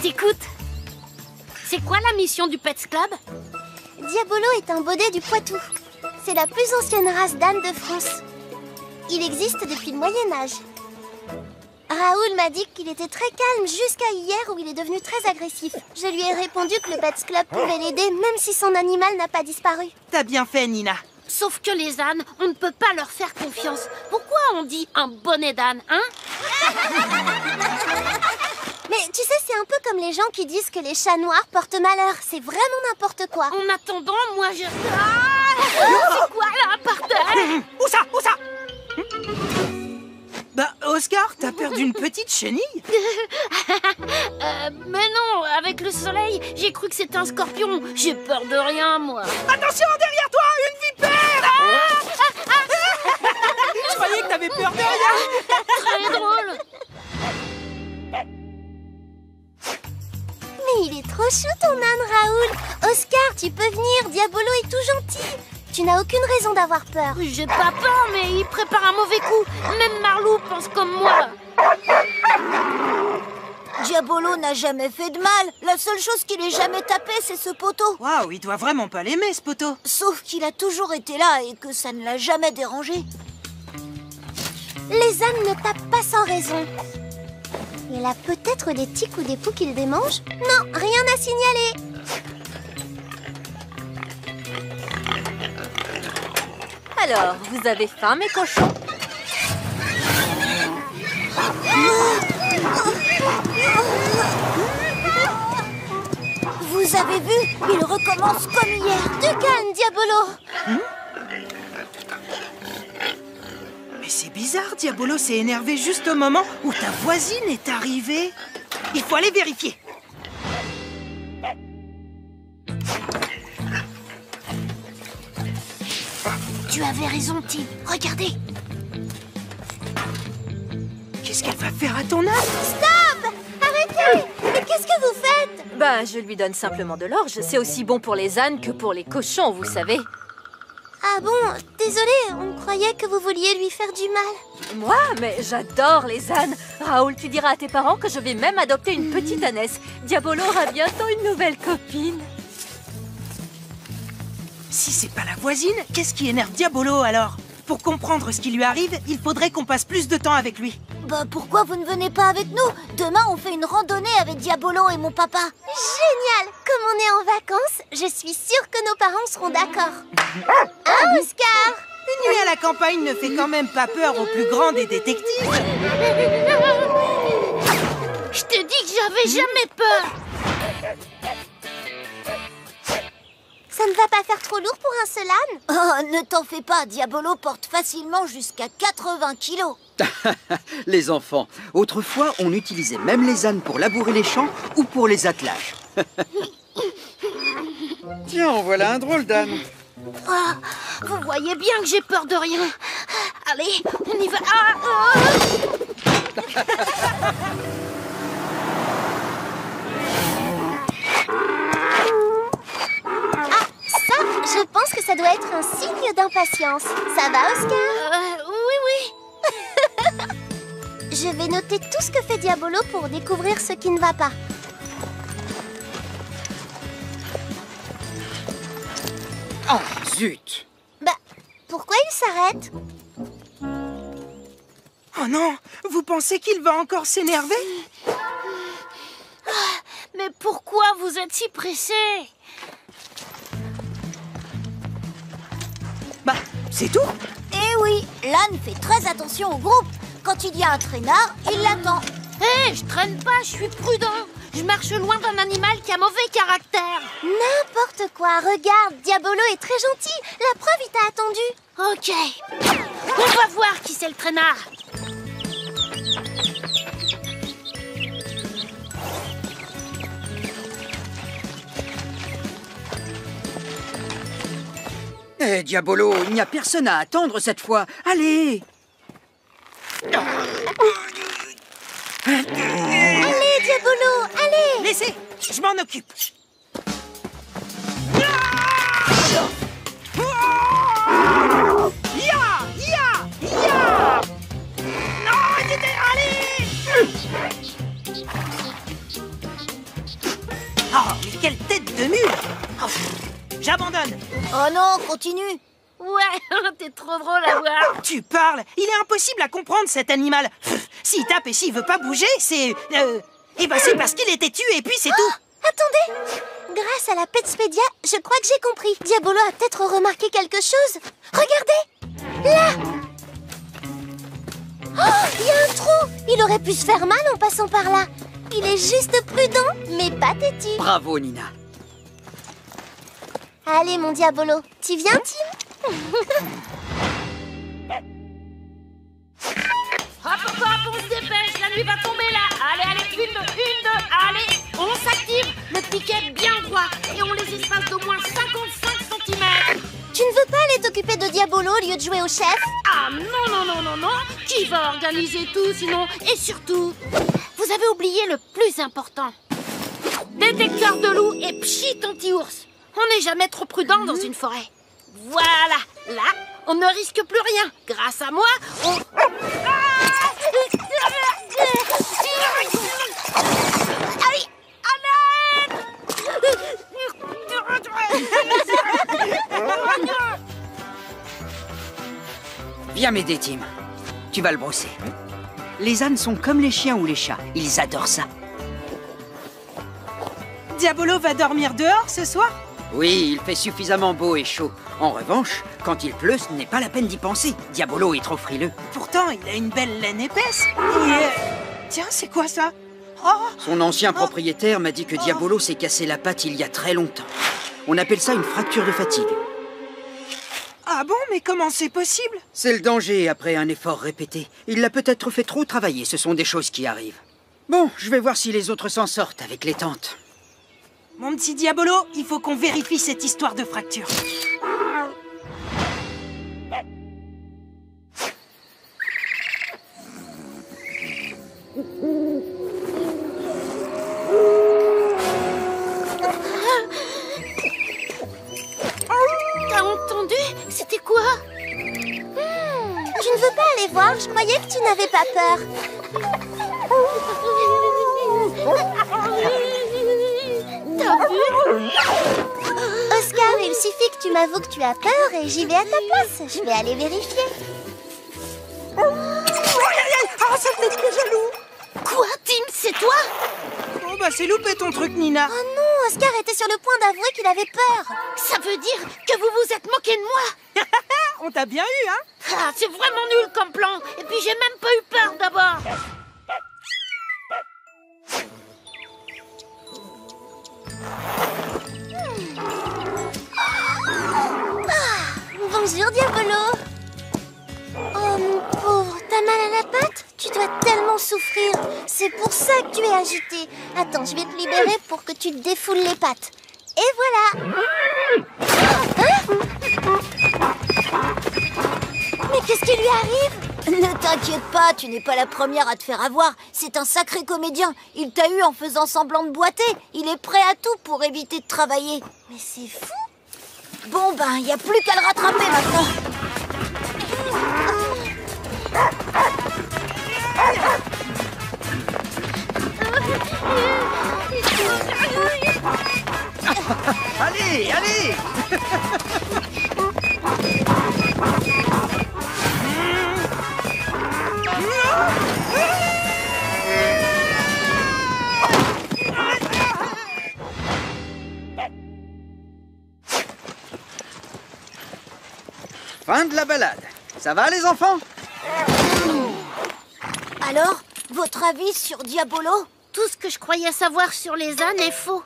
t'écoute. C'est quoi la mission du Pets Club? Diabolo est un baudet du Poitou. C'est la plus ancienne race d'âne de France. Il existe depuis le Moyen-Âge. Raoul m'a dit qu'il était très calme jusqu'à hier où il est devenu très agressif. Je lui ai répondu que le Pets Club pouvait l'aider même si son animal n'a pas disparu. T'as bien fait, Nina. Sauf que les ânes, on ne peut pas leur faire confiance. Pourquoi on dit un bonnet d'âne, hein? Mais tu sais, c'est un peu comme les gens qui disent que les chats noirs portent malheur. C'est vraiment n'importe quoi. En attendant, moi je... Ah, c'est quoi là, par terre? Où ça? Où ça? Bah, Oscar, t'as peur d'une petite chenille? Mais non, avec le soleil, j'ai cru que c'était un scorpion. J'ai peur de rien, moi. Attention, derrière toi, une vipère! Je croyais que t'avais peur de rien. Très drôle. Mais il est trop chou ton âne, Raoul. Oscar, tu peux venir, Diabolo est tout gentil. Tu n'as aucune raison d'avoir peur. J'ai pas peur, mais il prépare un mauvais coup. Même Marlou pense comme moi. Diabolo n'a jamais fait de mal. La seule chose qu'il ait jamais tapé, c'est ce poteau. Waouh, il doit vraiment pas l'aimer, ce poteau. Sauf qu'il a toujours été là et que ça ne l'a jamais dérangé. Les ânes ne tapent pas sans raison. Il a peut-être des tiques ou des poux qu'il démange? Non, rien à signaler. Alors, vous avez faim, mes cochons? Vous avez vu? Il recommence comme hier. Du calme, Diabolo. Mais c'est bizarre, Diabolo s'est énervé juste au moment où ta voisine est arrivée. Il faut aller vérifier. Tu avais raison, Tim. Regardez. Qu'est-ce qu'elle va faire à ton âne? Stop! Arrêtez! Mais qu'est-ce que vous faites? Ben, je lui donne simplement de l'orge. C'est aussi bon pour les ânes que pour les cochons, vous savez. Ah bon, désolé, on croyait que vous vouliez lui faire du mal. Moi? Mais j'adore les ânes. Raoul, tu diras à tes parents que je vais même adopter une petite ânesse. Diabolo aura bientôt une nouvelle copine. Si c'est pas la voisine, qu'est-ce qui énerve Diabolo alors? Pour comprendre ce qui lui arrive, il faudrait qu'on passe plus de temps avec lui. Bah pourquoi vous ne venez pas avec nous? Demain on fait une randonnée avec Diabolo et mon papa. Génial! Comme on est en vacances, je suis sûre que nos parents seront d'accord. Hein, Oscar? Une nuit à la campagne ne fait quand même pas peur au plus grand des détectives. Je te dis que j'avais jamais peur. Ça ne va pas faire trop lourd pour un seul âne? Oh, ne t'en fais pas, Diabolo porte facilement jusqu'à 80 kilos. Les enfants, autrefois, on utilisait même les ânes pour labourer les champs ou pour les attelages. Tiens, en voilà un drôle d'âne. Ah, vous voyez bien que j'ai peur de rien. Allez, on y va. Je pense que ça doit être un signe d'impatience. Ça va, Oscar? Oui. Je vais noter tout ce que fait Diabolo pour découvrir ce qui ne va pas. Oh, zut! Bah, pourquoi il s'arrête? Oh non, vous pensez qu'il va encore s'énerver? Mais pourquoi vous êtes si pressé? Bah, c'est tout. Eh oui, l'âne fait très attention au groupe. Quand il y a un traînard, il l'attend. Hé, je traîne pas, je suis prudent. Je marche loin d'un animal qui a mauvais caractère. N'importe quoi, regarde, Diabolo est très gentil. La preuve, il t'a attendu. Ok, on va voir qui c'est le traînard. Eh, Diabolo, il n'y a personne à attendre cette fois. Allez! Allez, Diabolo, allez! Laissez, je m'en occupe. j'abandonne. Oh non, continue. Ouais, t'es trop drôle à voir. Tu parles. Il est impossible à comprendre, cet animal. S'il tape et s'il veut pas bouger, c'est... Eh ben, c'est parce qu'il est têtu et puis c'est tout. Attendez! Grâce à la Petspedia, je crois que j'ai compris. Diabolo a peut-être remarqué quelque chose. Regardez! Là! Oh, il y a un trou! Il aurait pu se faire mal en passant par là. Il est juste prudent, mais pas têtu. Bravo, Nina. Allez, mon Diabolo, tu viens, Tim? Hop, hop, hop, on se dépêche, la nuit va tomber là. Allez, allez, une, deux, allez, on s'active, le piquet bien droit et on les espace d'au moins 55 cm. Tu ne veux pas aller t'occuper de Diabolo au lieu de jouer au chef? Ah non, non, non, non, non, qui va organiser tout sinon? Et surtout, vous avez oublié le plus important. Détecteur de loup et pchit anti-ours. On n'est jamais trop prudent dans une forêt. Voilà, là, on ne risque plus rien. Grâce à moi, on... Aïe, Viens m'aider, Tim. Tu vas le brosser. Les ânes sont comme les chiens ou les chats. Ils adorent ça. Diabolo va dormir dehors ce soir? Oui, il fait suffisamment beau et chaud. En revanche, quand il pleut, ce n'est pas la peine d'y penser. Diabolo est trop frileux. Pourtant, il a une belle laine épaisse. Et... Tiens, c'est quoi ça? Oh! Son ancien propriétaire m'a dit que Diabolo s'est cassé la patte il y a très longtemps. On appelle ça une fracture de fatigue. Ah bon, mais comment c'est possible? C'est le danger après un effort répété. Il l'a peut-être fait trop travailler, ce sont des choses qui arrivent. Bon, je vais voir si les autres s'en sortent avec les tentes. Mon petit Diabolo, il faut qu'on vérifie cette histoire de fracture. T'as entendu? C'était quoi? Tu ne veux pas aller voir? Je croyais que tu n'avais pas peur. T'as vu? Oscar, il suffit que tu m'avoues que tu as peur et j'y vais à ta place. Je vais aller vérifier. Ah, ça me fait trop jaloux. Quoi, Tim, c'est toi? Oh bah c'est loupé ton truc, Nina. Oh non, Oscar était sur le point d'avouer qu'il avait peur. Ça veut dire que vous vous êtes moqué de moi? On t'a bien eu, hein? Ah, c'est vraiment nul comme plan. Et puis j'ai même pas eu peur d'abord. Bonjour, Diabolo. Oh, mon pauvre, t'as mal à la patte? Tu dois tellement souffrir. C'est pour ça que tu es agité. Attends, je vais te libérer pour que tu te défoules les pattes. Et voilà. Hein? Mais qu'est-ce qui lui arrive? Ne t'inquiète pas, tu n'es pas la première à te faire avoir. C'est un sacré comédien. Il t'a eu en faisant semblant de boiter. Il est prêt à tout pour éviter de travailler. Mais c'est fou. Bon ben, il n'y a plus qu'à le rattraper maintenant. Allez, allez! Fin de la balade. Ça va, les enfants? Alors, votre avis sur Diabolo? Tout ce que je croyais savoir sur les ânes est faux.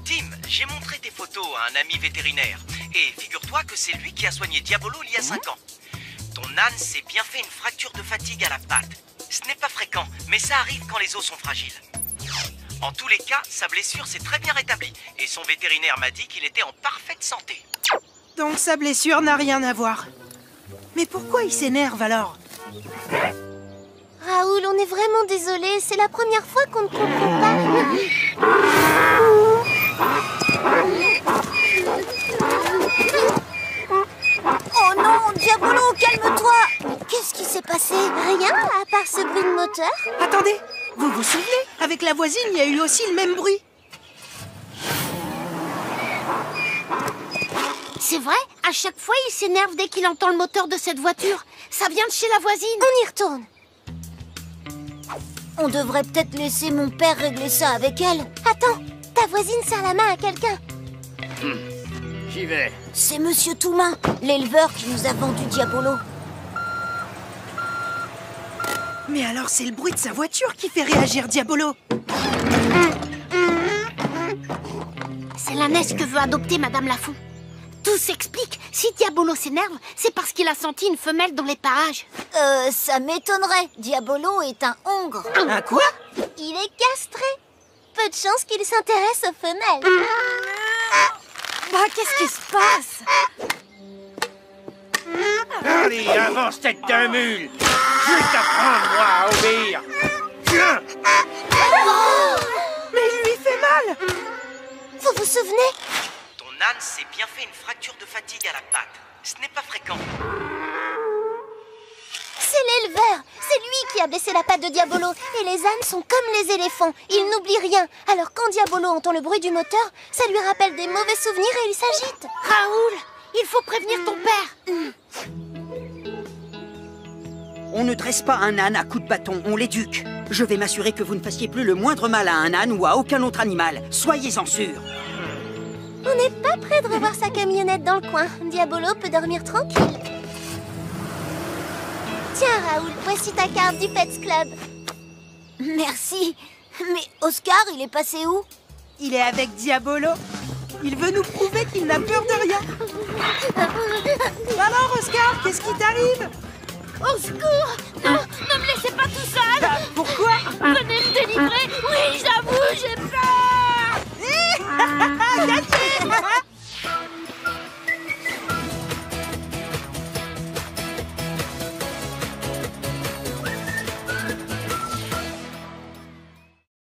Tim, j'ai montré tes photos à un ami vétérinaire. Et figure-toi que c'est lui qui a soigné Diabolo il y a 5 ans. Ton âne s'est bien fait une fracture de fatigue à la patte. Ce n'est pas fréquent, mais ça arrive quand les os sont fragiles. En tous les cas, sa blessure s'est très bien rétablie. Et son vétérinaire m'a dit qu'il était en parfaite santé. Donc sa blessure n'a rien à voir. Mais pourquoi il s'énerve alors? Raoul, on est vraiment désolé. C'est la première fois qu'on ne comprend pas. Oh non, Diabolo, calme-toi! Mais qu'est-ce qui s'est passé? Rien, à part ce bruit de moteur. Attendez, vous vous souvenez? Avec la voisine, il y a eu aussi le même bruit. C'est vrai, à chaque fois, il s'énerve dès qu'il entend le moteur de cette voiture. Ça vient de chez la voisine. On y retourne. On devrait peut-être laisser mon père régler ça avec elle. Attends, ta voisine serre la main à quelqu'un. J'y vais. C'est Monsieur Toumain, l'éleveur qui nous a vendu Diabolo. Mais alors c'est le bruit de sa voiture qui fait réagir Diabolo. C'est l'ânesse que veut adopter Madame Lafont. Tout s'explique. Si Diabolo s'énerve, c'est parce qu'il a senti une femelle dans les parages. Ça m'étonnerait. Diabolo est un hongre. Un quoi? Il est castré. Peu de chance qu'il s'intéresse aux femelles. Bah, qu'est-ce qui se passe? Allez, avance, tête d'un mule. Je vais t'apprendre, moi, à obéir. Viens. Mais il lui fait mal. Vous vous souvenez? Ton âne s'est bien fait une fracture de fatigue à la patte. Ce n'est pas fréquent. C'est l'éleveur. C'est lui qui a blessé la patte de Diabolo. Et les ânes sont comme les éléphants. Ils n'oublient rien. Alors quand Diabolo entend le bruit du moteur, ça lui rappelle des mauvais souvenirs et il s'agite. Raoul, il faut prévenir ton père. On ne dresse pas un âne à coups de bâton, on l'éduque. Je vais m'assurer que vous ne fassiez plus le moindre mal à un âne ou à aucun autre animal. Soyez-en sûrs. On n'est pas près de revoir sa camionnette dans le coin. Diabolo peut dormir tranquille. Tiens, Raoul, voici ta carte du Pets Club. Merci. Mais Oscar, il est passé où? Il est avec Diabolo. Il veut nous prouver qu'il n'a peur de rien. Alors, Oscar, qu'est-ce qui t'arrive? Au secours! Non, ne me laissez pas tout seul! Pourquoi? Venez me délivrer! Oui, j'avoue, j'ai